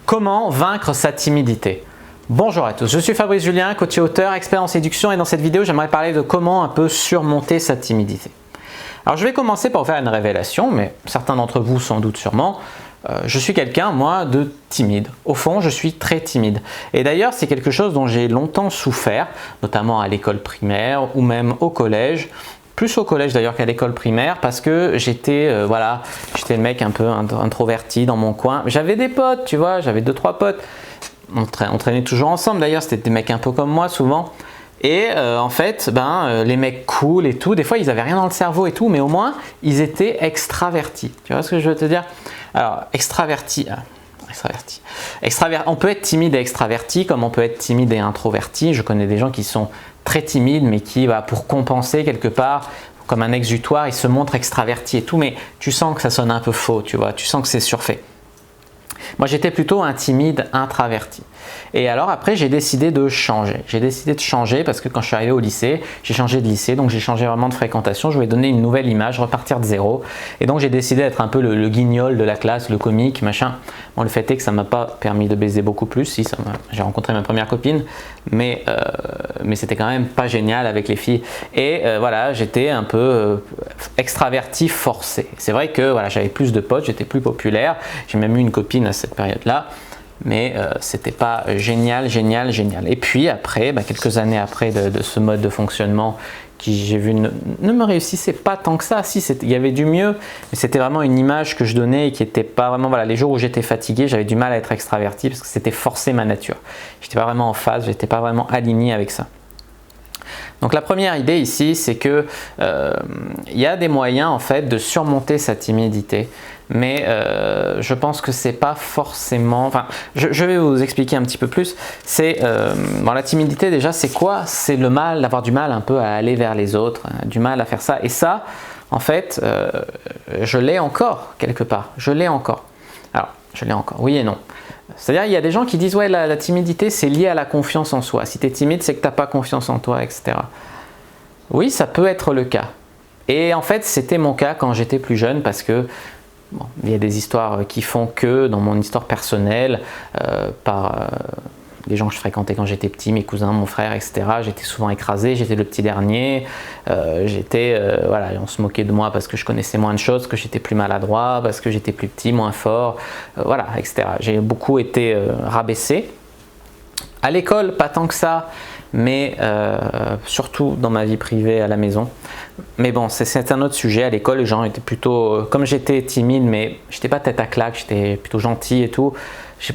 Comment vaincre sa timidité? Bonjour à tous, je suis Fabrice Julien, coach et auteur, expert en séduction, et dans cette vidéo j'aimerais parler de comment un peu surmonter sa timidité. Alors je vais commencer par vous faire une révélation, mais certains d'entre vous sans doute sûrement. Je suis quelqu'un, moi, de timide. Au fond, je suis très timide. Et d'ailleurs, c'est quelque chose dont j'ai longtemps souffert, notamment à l'école primaire ou même au collège. Plus au collège d'ailleurs qu'à l'école primaire, parce que j'étais j'étais le mec un peu introverti dans mon coin. J'avais des potes, tu vois, j'avais 2-3 potes. On traînait toujours ensemble d'ailleurs, c'était des mecs un peu comme moi souvent. Et en fait, les mecs cool et tout, des fois ils n'avaient rien dans le cerveau et tout, mais au moins ils étaient extravertis. Tu vois ce que je veux te dire? Alors, extraverti. On peut être timide et extraverti, comme on peut être timide et introverti. Je connais des gens qui sont très timides, mais qui, pour compenser quelque part, comme un exutoire, ils se montrent extravertis et tout, mais tu sens que ça sonne un peu faux, tu vois, tu sens que c'est surfait. Moi, j'étais plutôt un timide introverti. Et alors après, j'ai décidé de changer. J'ai décidé de changer parce que quand je suis arrivé au lycée, j'ai changé de lycée, donc j'ai changé vraiment de fréquentation. Je voulais donner une nouvelle image, repartir de zéro. Et donc j'ai décidé d'être un peu le guignol de la classe, le comique, machin. Bon, le fait est que ça m'a pas permis de baiser beaucoup plus. Si, j'ai rencontré ma première copine, mais c'était quand même pas génial avec les filles. Et voilà, j'étais un peu extraverti forcé. C'est vrai que voilà, j'avais plus de potes, j'étais plus populaire. J'ai même eu une copine à cette période-là. Mais c'était pas génial. Et puis après, quelques années après de ce mode de fonctionnement qui, j'ai vu, ne me réussissait pas tant que ça. Si, il y avait du mieux, mais c'était vraiment une image que je donnais et qui n'était pas vraiment, les jours où j'étais fatigué, j'avais du mal à être extraverti parce que c'était forcer ma nature. J'étais pas vraiment en phase, j'étais pas vraiment aligné avec ça. Donc la première idée ici, c'est que y a des moyens en fait de surmonter sa timidité, mais je pense que c'est pas forcément. Je vais vous expliquer un petit peu plus. C'est la timidité déjà, c'est quoi? C'est le mal, d'avoir du mal un peu à aller vers les autres, du mal à faire ça. Et ça, en fait, je l'ai encore quelque part. Je l'ai encore. Alors, je l'ai encore. Oui et non. C'est-à-dire, il y a des gens qui disent ouais, la timidité c'est lié à la confiance en soi. Si tu es timide, c'est que tu n'as pas confiance en toi, etc. Oui, ça peut être le cas. Et en fait, c'était mon cas quand j'étais plus jeune parce que il y a des histoires qui font que, dans mon histoire personnelle, par les gens que je fréquentais quand j'étais petit, mes cousins, mon frère, etc. J'étais souvent écrasé, j'étais le petit dernier, on se moquait de moi parce que je connaissais moins de choses, que j'étais plus maladroit, parce que j'étais plus petit, moins fort, etc. J'ai beaucoup été rabaissé. À l'école, pas tant que ça, mais surtout dans ma vie privée à la maison. Mais bon, c'est un autre sujet. À l'école, les gens étaient plutôt, comme j'étais timide, mais j'étais pas tête à claque, j'étais plutôt gentil et tout.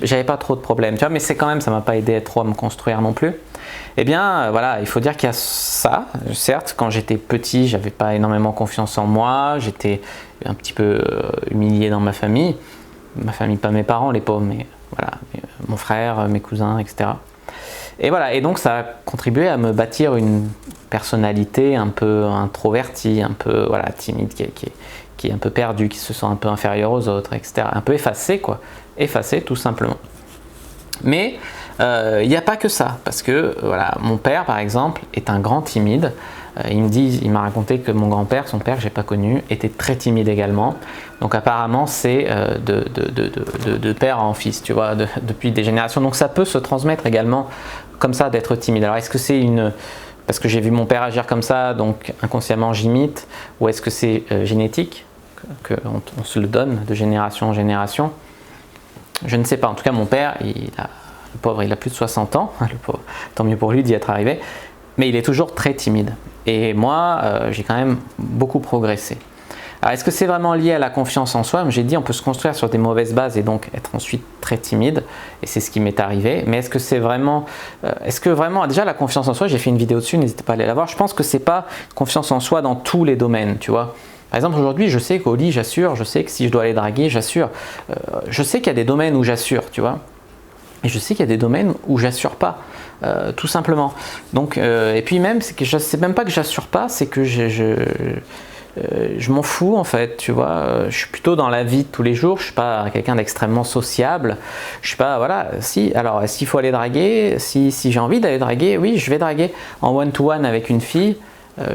J'avais pas trop de problèmes, tu vois, mais c'est quand même, ça m'a pas aidé trop à me construire non plus. Eh bien, il faut dire qu'il y a ça. Certes, quand j'étais petit, j'avais pas énormément confiance en moi, j'étais un petit peu humilié dans ma famille, pas mes parents, les pauvres, mais mon frère, mes cousins, etc. Et et donc ça a contribué à me bâtir une personnalité un peu introvertie, un peu timide, qui est un peu perdue, qui se sent un peu inférieur aux autres, etc. Un peu effacée, effacée tout simplement. Mais il n'y a pas que ça, parce que mon père par exemple est un grand timide. Il m'a raconté que mon grand-père, son père que j'ai pas connu, était très timide également. Donc apparemment c'est de père en fils, tu vois, depuis des générations. Donc ça peut se transmettre également comme ça, d'être timide. Alors est-ce que c'est parce que j'ai vu mon père agir comme ça, donc inconsciemment j'imite, ou est-ce que c'est génétique, qu'on se le donne de génération en génération? Je ne sais pas. En tout cas, mon père, le pauvre, il a plus de 60 ans, le pauvre, tant mieux pour lui d'y être arrivé, mais il est toujours très timide. Et moi, j'ai quand même beaucoup progressé. Alors, est-ce que c'est vraiment lié à la confiance en soi? Comme j'ai dit, on peut se construire sur des mauvaises bases et donc être ensuite très timide, et c'est ce qui m'est arrivé. Mais est-ce que vraiment, déjà la confiance en soi, j'ai fait une vidéo dessus, n'hésitez pas à aller la voir. Je pense que c'est pas confiance en soi dans tous les domaines, tu vois. Par exemple, aujourd'hui, je sais qu'au lit, j'assure, je sais que si je dois aller draguer, j'assure. Je sais qu'il y a des domaines où j'assure, tu vois. Et je sais qu'il y a des domaines où j'assure pas, tout simplement. Donc, et puis même, c'est même pas que j'assure pas, c'est que je m'en fous en fait, tu vois. Je suis plutôt dans la vie de tous les jours, je suis pas quelqu'un d'extrêmement sociable. Je suis pas, alors s'il faut aller draguer, si j'ai envie d'aller draguer, oui, je vais draguer en one-to-one avec une fille.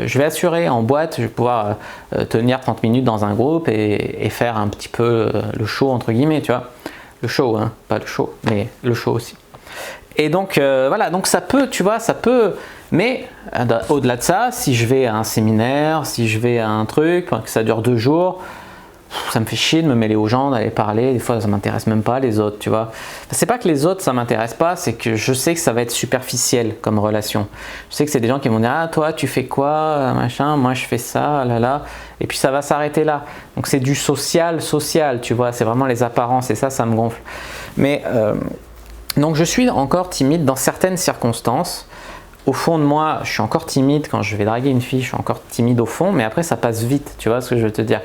Je vais assurer en boîte, je vais pouvoir tenir 30 minutes dans un groupe et faire un petit peu le show entre guillemets, tu vois. Le show, hein, pas le show, mais le show aussi. Et donc voilà, donc ça peut, tu vois, ça peut, mais au-delà de ça, si je vais à un séminaire, si je vais à un truc, que ça dure 2 jours, ça me fait chier de me mêler aux gens, d'aller parler, des fois ça m'intéresse même pas les autres, tu vois. C'est pas que les autres ça m'intéresse pas, c'est que je sais que ça va être superficiel comme relation. Je sais que c'est des gens qui vont dire ah toi tu fais quoi, machin, moi je fais ça, là là, et puis ça va s'arrêter là. Donc c'est du social, tu vois, c'est vraiment les apparences et ça me gonfle. Mais donc je suis encore timide dans certaines circonstances. Au fond de moi, je suis encore timide quand je vais draguer une fille, je suis encore timide au fond, mais après ça passe vite, tu vois ce que je veux te dire.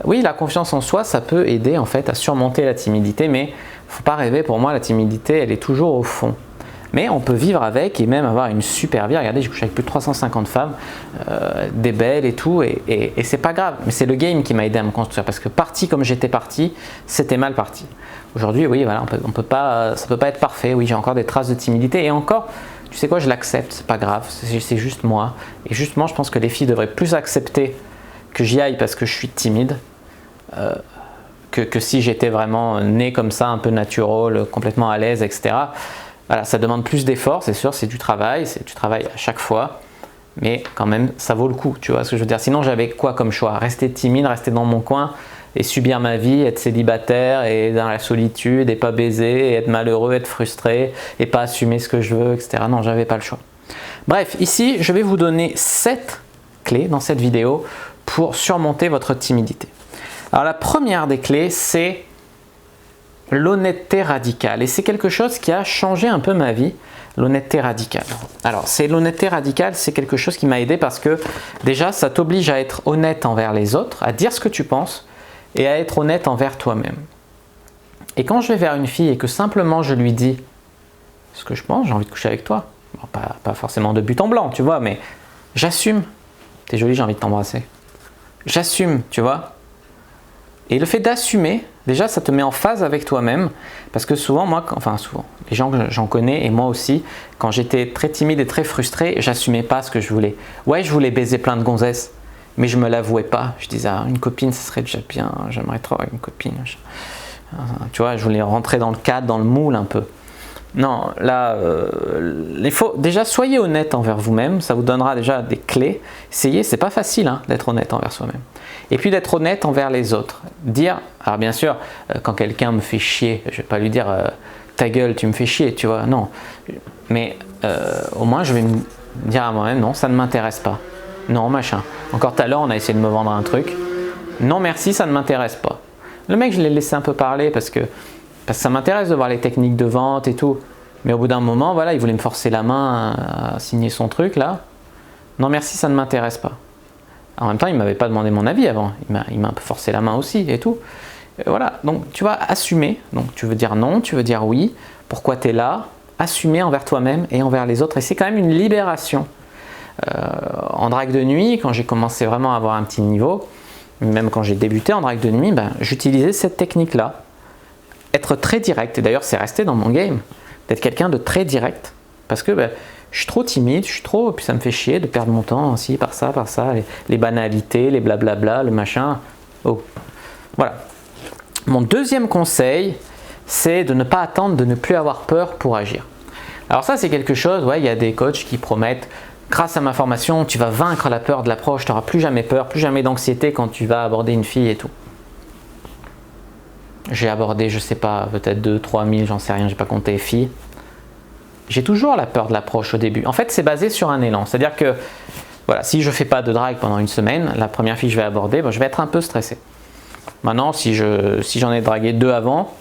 Oui, la confiance en soi, ça peut aider en fait à surmonter la timidité, mais il ne faut pas rêver, pour moi la timidité, elle est toujours au fond. Mais on peut vivre avec et même avoir une super vie. Regardez, j'ai couché avec plus de 350 femmes, des belles et tout, et c'est pas grave. Mais c'est le game qui m'a aidé à me construire, parce que parti comme j'étais parti, c'était mal parti. Aujourd'hui, oui, voilà, on peut pas, ça peut pas être parfait. Oui, j'ai encore des traces de timidité, et encore, tu sais quoi, je l'accepte, c'est pas grave, c'est juste moi. Et justement, je pense que les filles devraient plus accepter que j'y aille parce que je suis timide, que si j'étais vraiment né comme ça, un peu natural, complètement à l'aise, etc. Voilà, ça demande plus d'efforts, c'est sûr, c'est du travail à chaque fois, mais quand même, ça vaut le coup, tu vois ce que je veux dire. Sinon, j'avais quoi comme choix? Rester timide, rester dans mon coin et subir ma vie, être célibataire et dans la solitude et pas baiser, et être malheureux, être frustré et pas assumer ce que je veux, etc. Non, j'avais pas le choix. Bref, ici, je vais vous donner 7 clés dans cette vidéo pour surmonter votre timidité. Alors la première des clés, c'est l'honnêteté radicale. Et c'est quelque chose qui a changé un peu ma vie, l'honnêteté radicale. Alors l'honnêteté radicale, c'est quelque chose qui m'a aidé parce que déjà, ça t'oblige à être honnête envers les autres, à dire ce que tu penses et à être honnête envers toi-même. Et quand je vais vers une fille et que simplement je lui dis ce que je pense, j'ai envie de coucher avec toi. Bon, pas forcément de but en blanc, tu vois, mais j'assume. T'es jolie, j'ai envie de t'embrasser. J'assume, tu vois. Et le fait d'assumer, déjà, ça te met en phase avec toi-même. Parce que souvent, les gens que j'en connais et moi aussi, quand j'étais très timide et très frustré, j'assumais pas ce que je voulais. Ouais, je voulais baiser plein de gonzesses, mais je me l'avouais pas. Je disais, ah, une copine, ça serait déjà bien, j'aimerais trop avoir une copine. Tu vois, je voulais rentrer dans le cadre, dans le moule un peu. Non, là, déjà soyez honnête envers vous-même, ça vous donnera déjà des clés. Essayez, c'est pas facile hein, d'être honnête envers soi-même. Et puis d'être honnête envers les autres. Dire, alors bien sûr, quand quelqu'un me fait chier, je vais pas lui dire ta gueule, tu me fais chier, tu vois, non. Mais au moins je vais me dire à moi-même, non, ça ne m'intéresse pas. Non, machin. Encore tout à l'heure, on a essayé de me vendre un truc. Non, merci, ça ne m'intéresse pas. Le mec, je l'ai laissé un peu parler parce que ça m'intéresse de voir les techniques de vente et tout. Mais au bout d'un moment, voilà, il voulait me forcer la main à signer son truc là. Non merci, ça ne m'intéresse pas. En même temps, il ne m'avait pas demandé mon avis avant. Il m'a un peu forcé la main aussi et tout. Et voilà, donc tu vas assumer. Donc tu veux dire non, tu veux dire oui. Pourquoi tu es là? Assumer envers toi-même et envers les autres. Et c'est quand même une libération. En drague de nuit, quand j'ai commencé vraiment à avoir un petit niveau, même quand j'ai débuté en drague de nuit, j'utilisais cette technique-là. Être très direct, et d'ailleurs c'est resté dans mon game, d'être quelqu'un de très direct, parce que je suis trop timide, puis ça me fait chier de perdre mon temps ainsi, par ça, les banalités, les blablabla, le machin. Oh. Voilà. Mon deuxième conseil, c'est de ne pas attendre de ne plus avoir peur pour agir. Alors ça c'est quelque chose, ouais, il y a des coachs qui promettent, grâce à ma formation, tu vas vaincre la peur de l'approche, tu n'auras plus jamais peur, plus jamais d'anxiété quand tu vas aborder une fille et tout. J'ai abordé, je sais pas, peut-être 2-3 000, j'en sais rien, j'ai pas compté filles. J'ai toujours la peur de l'approche au début. En fait, c'est basé sur un élan. C'est-à-dire que, voilà, si je fais pas de drague pendant une semaine, la première fille que je vais aborder, je vais être un peu stressé. Maintenant, si j'en ai dragué 2 avant,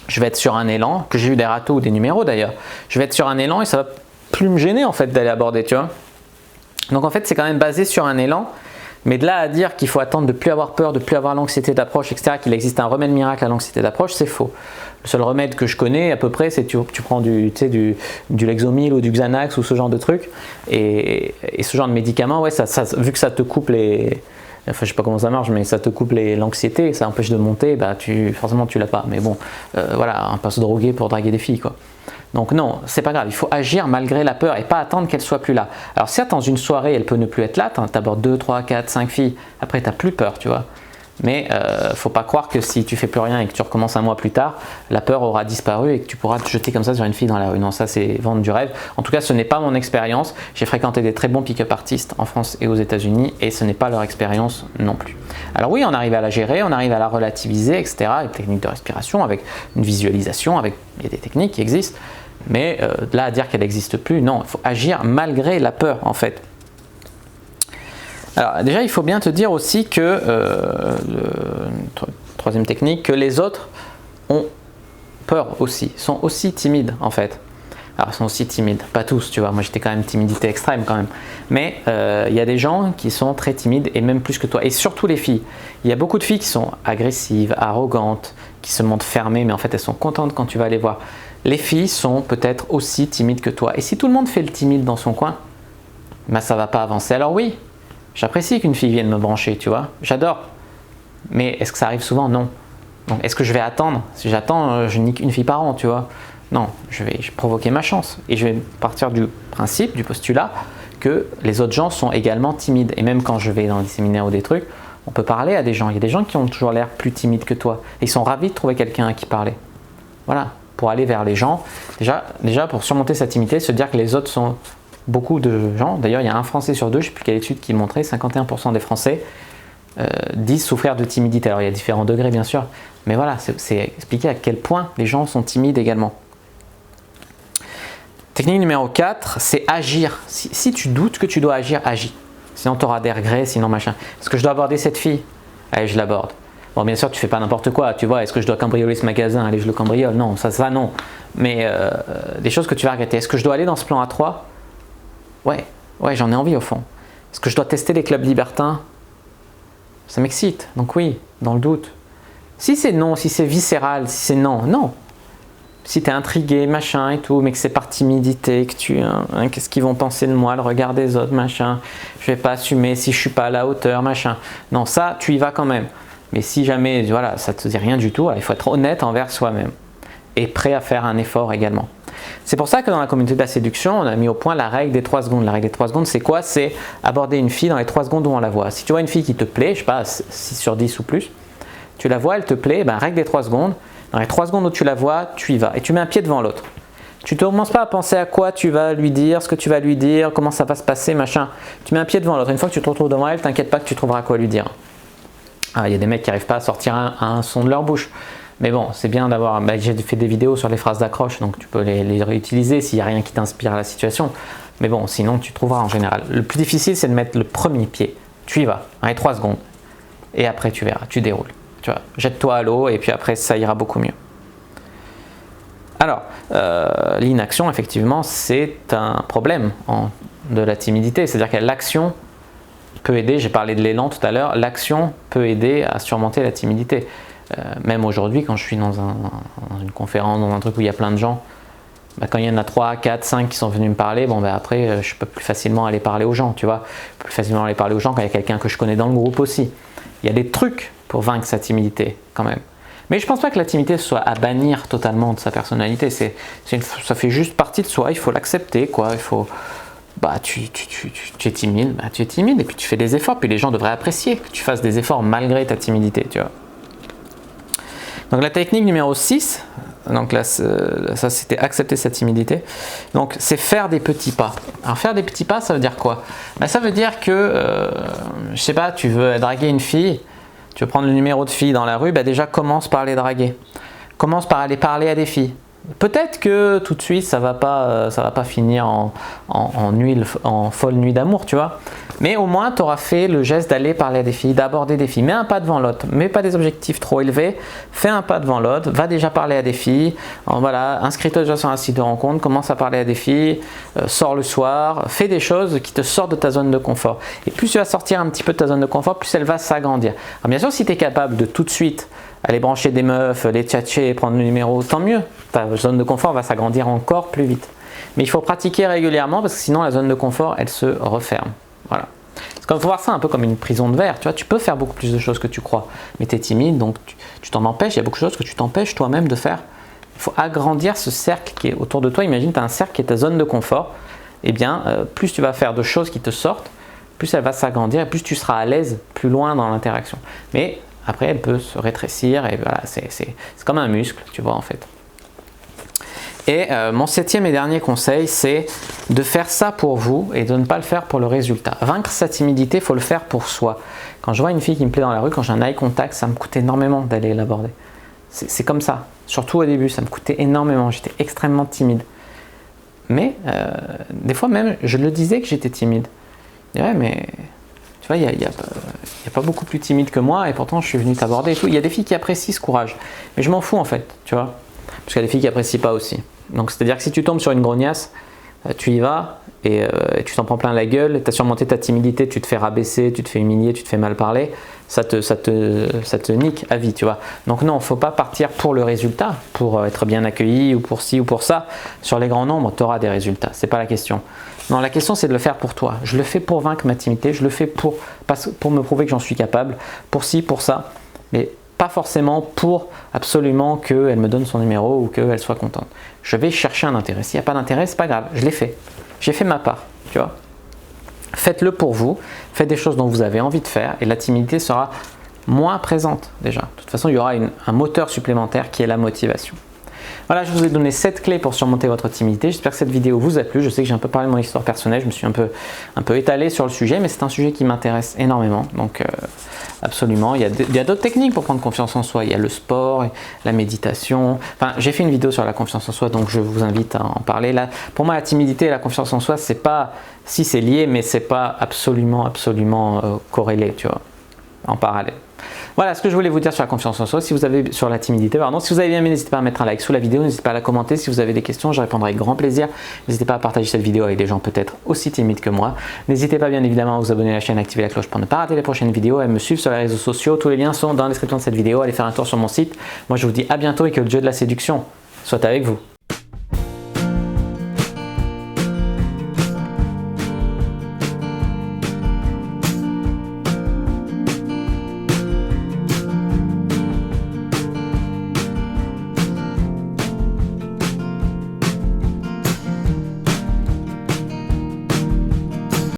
je vais être sur un élan, que j'ai eu des râteaux ou des numéros d'ailleurs. Je vais être sur un élan et ça va plus me gêner en fait d'aller aborder, tu vois. Donc en fait, c'est quand même basé sur un élan. Mais de là à dire qu'il faut attendre de ne plus avoir peur, de ne plus avoir l'anxiété d'approche, etc., qu'il existe un remède miracle à l'anxiété d'approche, c'est faux. Le seul remède que je connais à peu près, c'est que tu prends du Lexomil ou du Xanax ou ce genre de truc. Et ce genre de médicaments, ouais, vu que ça te coupe les... Enfin, je sais pas comment ça marche, mais ça te coupe l'anxiété, ça empêche de monter, forcément tu l'as pas. Mais bon, voilà, on peut se droguer pour draguer des filles, quoi. Donc non, c'est pas grave, il faut agir malgré la peur et pas attendre qu'elle soit plus là. Alors certes, dans une soirée, elle peut ne plus être là, tu abordes 2, 3, 4, 5 filles, après tu n'as plus peur, tu vois. Mais faut pas croire que si tu fais plus rien et que tu recommences un mois plus tard, la peur aura disparu et que tu pourras te jeter comme ça sur une fille dans la rue. Non, ça c'est vendre du rêve. En tout cas, ce n'est pas mon expérience. J'ai fréquenté des très bons pick-up artistes en France et aux États-Unis et ce n'est pas leur expérience non plus. Alors oui, on arrive à la gérer, on arrive à la relativiser, etc. Avec techniques de respiration, avec une visualisation, il y a des techniques qui existent. Mais là, à dire qu'elle n'existe plus, non, il faut agir malgré la peur en fait. Alors déjà, il faut bien te dire aussi que, troisième technique, que les autres ont peur aussi, sont aussi timides en fait. Alors ils sont aussi timides, pas tous, tu vois, moi j'étais quand même timidité extrême quand même. Mais il y a des gens qui sont très timides et même plus que toi, et surtout les filles. Il y a beaucoup de filles qui sont agressives, arrogantes, qui se montrent fermées, mais en fait elles sont contentes quand tu vas les voir. Les filles sont peut-être aussi timides que toi. Et si tout le monde fait le timide dans son coin, ben ça ne va pas avancer. Alors oui, j'apprécie qu'une fille vienne me brancher, tu vois, j'adore. Mais est-ce que ça arrive souvent? Non. Donc est-ce que je vais attendre? Si j'attends, je nique une fille par an, tu vois. Non, je vais provoquer ma chance. Et je vais partir du principe, du postulat, que les autres gens sont également timides. Et même quand je vais dans des séminaires ou des trucs, on peut parler à des gens. Il y a des gens qui ont toujours l'air plus timides que toi. Et ils sont ravis de trouver quelqu'un à qui parler. Voilà. Pour aller vers les gens, déjà pour surmonter sa timidité, se dire que les autres sont beaucoup de gens, d'ailleurs il y a un Français sur deux, je ne sais plus quelle étude qui montrait, 51% des Français disent souffrir de timidité. Alors il y a différents degrés bien sûr, mais voilà, c'est expliquer à quel point les gens sont timides également. Technique numéro 4, c'est agir. Si tu doutes que tu dois agir, agis. Sinon tu auras des regrets, sinon machin. Est-ce que je dois aborder cette fille? Allez, je l'aborde. Bon, bien sûr, tu fais pas n'importe quoi, tu vois, est-ce que je dois cambrioler ce magasin? Allez, je le cambriole. Non, ça non. Mais des choses que tu vas regretter. Est-ce que je dois aller dans ce plan A3? Ouais, j'en ai envie au fond. Est-ce que je dois tester les clubs libertins? Ça m'excite, donc oui, dans le doute. Si c'est non, si c'est viscéral, si c'est non, non. Si tu es intrigué, machin et tout, mais que c'est par timidité, que tu... qu'est-ce qu'ils vont penser de moi, le regard des autres, machin. Je vais pas assumer si je suis pas à la hauteur, machin. Non, ça, tu y vas quand même. Mais si jamais, voilà, ça ne te dit rien du tout, il faut être honnête envers soi-même et prêt à faire un effort également. C'est pour ça que dans la communauté de la séduction, on a mis au point la règle des 3 secondes. La règle des 3 secondes, c'est quoi? C'est aborder une fille dans les 3 secondes où on la voit. Si tu vois une fille qui te plaît, je sais pas, 6 sur 10 ou plus, tu la vois, elle te plaît, ben, règle des 3 secondes. Dans les 3 secondes où tu la vois, tu y vas et tu mets un pied devant l'autre. Tu ne commences pas à penser à quoi tu vas lui dire, ce que tu vas lui dire, comment ça va se passer, machin. Tu mets un pied devant l'autre. Une fois que tu te retrouves devant elle, t'inquiète pas que tu trouveras quoi lui dire. Il y a des mecs qui n'arrivent pas à sortir un son de leur bouche. Mais bon, c'est bien d'avoir... j'ai fait des vidéos sur les phrases d'accroche, donc tu peux les réutiliser s'il n'y a rien qui t'inspire à la situation. Mais bon, sinon tu trouveras en général. Le plus difficile, c'est de mettre le premier pied. Tu y vas, les 3 secondes. Et après, tu verras, tu déroules. Tu vois, jette-toi à l'eau et puis après, ça ira beaucoup mieux. Alors, l'inaction, effectivement, c'est un problème de la timidité. C'est-à-dire que l'action peut aider, j'ai parlé de l'élan tout à l'heure, l'action peut aider à surmonter la timidité. Même aujourd'hui, quand je suis dans une conférence, dans un truc où il y a plein de gens, quand il y en a 3, 4, 5 qui sont venus me parler, après je peux plus facilement aller parler aux gens, tu vois. Plus facilement aller parler aux gens quand il y a quelqu'un que je connais dans le groupe aussi. Il y a des trucs pour vaincre sa timidité quand même. Mais je pense pas que la timidité soit à bannir totalement de sa personnalité. Ça fait juste partie de soi, il faut l'accepter, quoi. Il faut... tu es timide, tu es timide et puis tu fais des efforts, puis les gens devraient apprécier que tu fasses des efforts malgré ta timidité, tu vois. Donc la technique numéro 6, donc là, ça c'était accepter sa timidité, donc c'est faire des petits pas. Alors faire des petits pas, ça veut dire quoi? Ça veut dire que, je sais pas, tu veux draguer une fille, tu veux prendre le numéro de fille dans la rue, déjà commence par les draguer. Commence par aller parler à des filles. Peut-être que tout de suite ça va pas finir en folle nuit d'amour, tu vois. Mais au moins tu auras fait le geste d'aller parler à des filles, d'aborder des filles. Mets un pas devant l'autre, mets pas des objectifs trop élevés, fais un pas devant l'autre, va déjà parler à des filles. Voilà, inscris-toi déjà sur un site de rencontre, commence à parler à des filles, sors le soir, fais des choses qui te sortent de ta zone de confort. Et plus tu vas sortir un petit peu de ta zone de confort, plus elle va s'agrandir. Alors bien sûr, si tu es capable de tout de suite aller brancher des meufs, les tchatcher, prendre le numéro, tant mieux. Ta zone de confort va s'agrandir encore plus vite. Mais il faut pratiquer régulièrement parce que sinon la zone de confort, elle se referme. Voilà. Il faut voir ça un peu comme une prison de verre. Tu vois, tu peux faire beaucoup plus de choses que tu crois. Mais tu es timide, donc tu t'en empêches. Il y a beaucoup de choses que tu t'empêches toi-même de faire. Il faut agrandir ce cercle qui est autour de toi. Imagine, tu as un cercle qui est ta zone de confort. Eh bien, plus tu vas faire de choses qui te sortent, plus elle va s'agrandir et plus tu seras à l'aise plus loin dans l'interaction. Mais Après, elle peut se rétrécir et voilà, c'est comme un muscle, tu vois en fait. Et mon 7e et dernier conseil, c'est de faire ça pour vous et de ne pas le faire pour le résultat. Vaincre sa timidité, il faut le faire pour soi. Quand je vois une fille qui me plaît dans la rue, quand j'ai un eye contact, ça me coûte énormément d'aller l'aborder. C'est comme ça. Surtout au début, ça me coûtait énormément. J'étais extrêmement timide. Mais des fois même, je le disais que j'étais timide. Je disais, ouais, mais tu vois, il y a pas beaucoup plus timide que moi et pourtant je suis venu t'aborder et tout. Il y a des filles qui apprécient ce courage. Mais je m'en fous en fait, tu vois. Parce qu'il y a des filles qui n'apprécient pas aussi. Donc c'est-à-dire que si tu tombes sur une grognasse, tu y vas et tu t'en prends plein la gueule, tu as surmonté ta timidité, tu te fais rabaisser, tu te fais humilier, tu te fais mal parler, ça te nique à vie, tu vois. Donc non, il ne faut pas partir pour le résultat, pour être bien accueilli ou pour ci ou pour ça. Sur les grands nombres, tu auras des résultats, c'est pas la question. Non, la question c'est de le faire pour toi. Je le fais pour vaincre ma timidité, je le fais pour me prouver que j'en suis capable, pour ci, pour ça. Mais pas forcément pour absolument qu'elle me donne son numéro ou qu'elle soit contente. Je vais chercher un intérêt. S'il n'y a pas d'intérêt, c'est pas grave, je l'ai fait. J'ai fait ma part, tu vois. Faites-le pour vous, faites des choses dont vous avez envie de faire et la timidité sera moins présente déjà. De toute façon, il y aura un moteur supplémentaire qui est la motivation. Voilà, je vous ai donné 7 clés pour surmonter votre timidité. J'espère que cette vidéo vous a plu. Je sais que j'ai un peu parlé de mon histoire personnelle, je me suis un peu étalé sur le sujet, mais c'est un sujet qui m'intéresse énormément. Donc absolument, il y a d'autres techniques pour prendre confiance en soi. Il y a le sport, la méditation. Enfin, j'ai fait une vidéo sur la confiance en soi, donc je vous invite à en parler. Là, pour moi, la timidité et la confiance en soi, c'est pas, si c'est lié, mais c'est pas absolument corrélé, tu vois, en parallèle. Voilà ce que je voulais vous dire sur la confiance en soi. Si vous avez sur la timidité, pardon. Si vous avez bien aimé, n'hésitez pas à mettre un like sous la vidéo, n'hésitez pas à la commenter. Si vous avez des questions, je répondrai avec grand plaisir. N'hésitez pas à partager cette vidéo avec des gens peut-être aussi timides que moi. N'hésitez pas bien évidemment à vous abonner à la chaîne, à activer la cloche pour ne pas rater les prochaines vidéos, à me suivre sur les réseaux sociaux. Tous les liens sont dans la description de cette vidéo. Allez faire un tour sur mon site. Moi je vous dis à bientôt et que le jeu de la séduction soit avec vous.